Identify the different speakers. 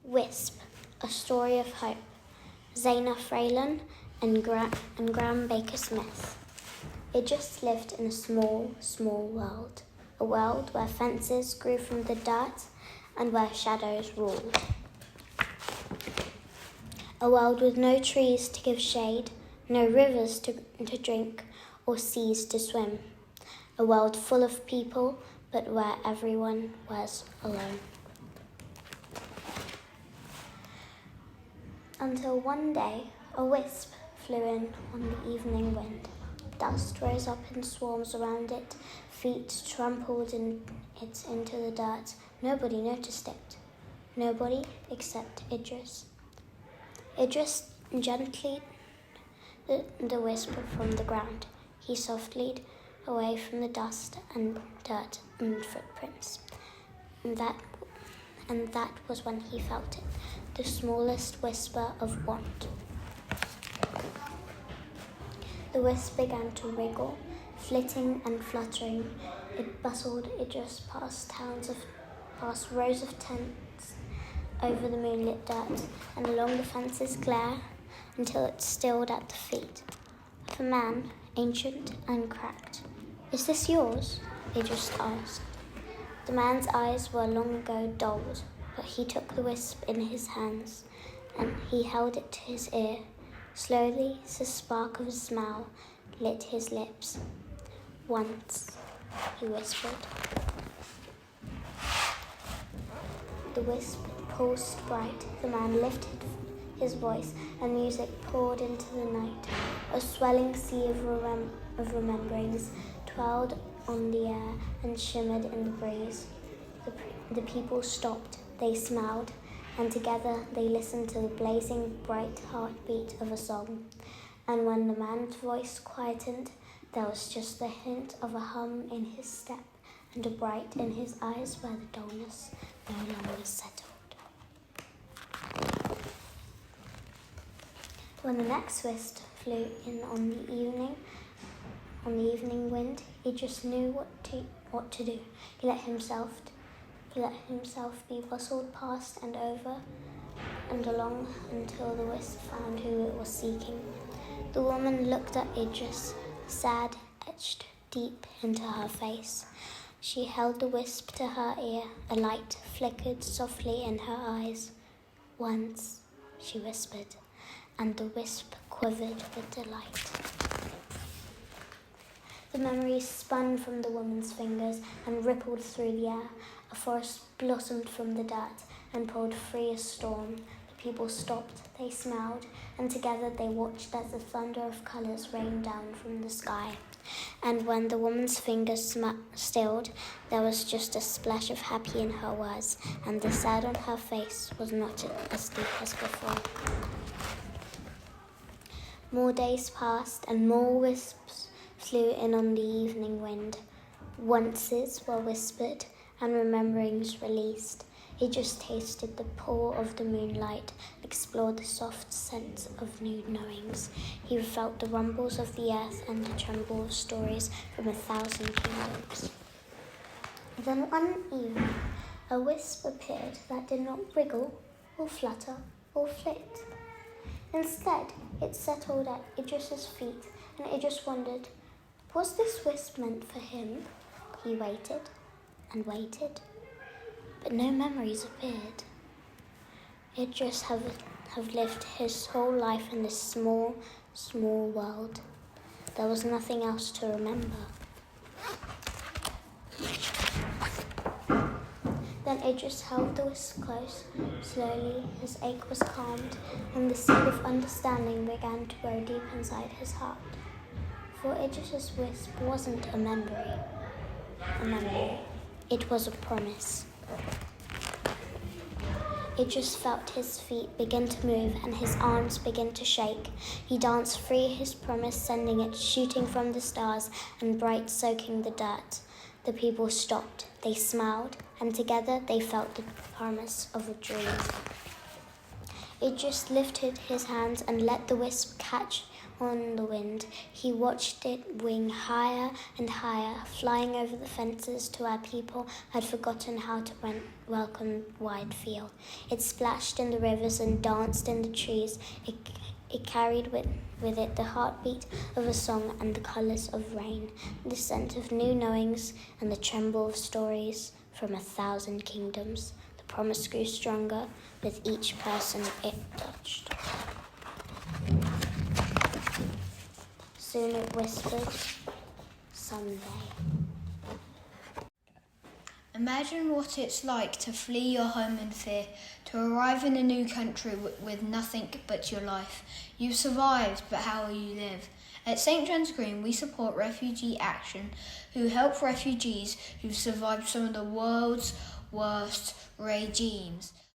Speaker 1: Wisp, A Story of Hope. Zaina Fralin and Graham Baker Smith. Idris lived in a small, small world. A world where fences grew from the dirt and where shadows ruled. A world with no trees to give shade, no rivers to drink, or seas to swim. A world full of people, but where everyone was alone. Until one day, a wisp flew in on the evening wind. Dust rose up in swarms around it. Feet trampled it into the dirt. Nobody noticed it. Nobody except Idris. Idris gently the wisp from the ground. He softly away from the dust and dirt and footprints. And that was when he felt it, the smallest whisper of want. The wisp began to wriggle, flitting and fluttering. It bustled Idris past rows of tents, over the moonlit dirt, and along the fence's glare, until it stilled at the feet of a man, ancient and cracked. "Is this yours?" Idris asked. The man's eyes were long ago dulled, but he took the wisp in his hands, and he held it to his ear. Slowly, the spark of a smile lit his lips. "Once," he whispered. The wisp pulsed bright. The man lifted his voice, and music poured into the night. A swelling sea of rememberings twirled on the air and shimmered in the breeze. The people stopped. They smiled, and together they listened to the blazing, bright heartbeat of a song. And when the man's voice quietened, there was just the hint of a hum in his step and a bright in his eyes where the dullness no longer settled. When the next wisp flew in on the evening wind, he just knew what to do. He let himself be bustled past and over and along until the wisp found who it was seeking. The woman looked at Idris, sad etched deep into her face. She held the wisp to her ear. A light flickered softly in her eyes. "Once," she whispered, and the wisp quivered with delight. The memories spun from the woman's fingers and rippled through the air. A forest blossomed from the dirt and pulled free a storm. The people stopped, they smiled, and together they watched as the thunder of colours rained down from the sky. And when the woman's fingers stilled, there was just a splash of happy in her words, and the sad on her face was not as deep as before. More days passed, and more wisps flew in on the evening wind. Onces were whispered, and rememberings released. He just tasted the pull of the moonlight, explored the soft scents of new knowings. He felt the rumbles of the earth and the tremble of stories from 1,000 kingdoms. Then one evening, a wisp appeared that did not wriggle or flutter or flit. Instead, it settled at Idris's feet, and Idris wondered, was this wisp meant for him? He waited and waited, but no memories appeared. Idris have lived his whole life in this small, small world. There was nothing else to remember. Then Idris held the wisp close. Slowly, his ache was calmed, and the seed of understanding began to grow deep inside his heart. For Idris's wisp wasn't a memory. It was a promise. Idris felt his feet begin to move and his arms begin to shake. He danced free his promise, sending it shooting from the stars and bright soaking the dirt. The people stopped, they smiled, and together they felt the promise of a dream. Idris lifted his hands and let the wisp catch on the wind. He watched it wing higher and higher, flying over the fences to where people had forgotten how to welcome wide field. It splashed in the rivers and danced in the trees. It carried with it the heartbeat of a song and the colours of rain, the scent of new knowings and the tremble of stories from 1,000 kingdoms. The promise grew stronger with each person it touched. Soon it whispered, someday.
Speaker 2: Imagine what it's like to flee your home in fear, to arrive in a new country with nothing but your life. You've survived, but how will you live? At St John's Green, we support Refugee Action, who help refugees who've survived some of the world's worst regimes.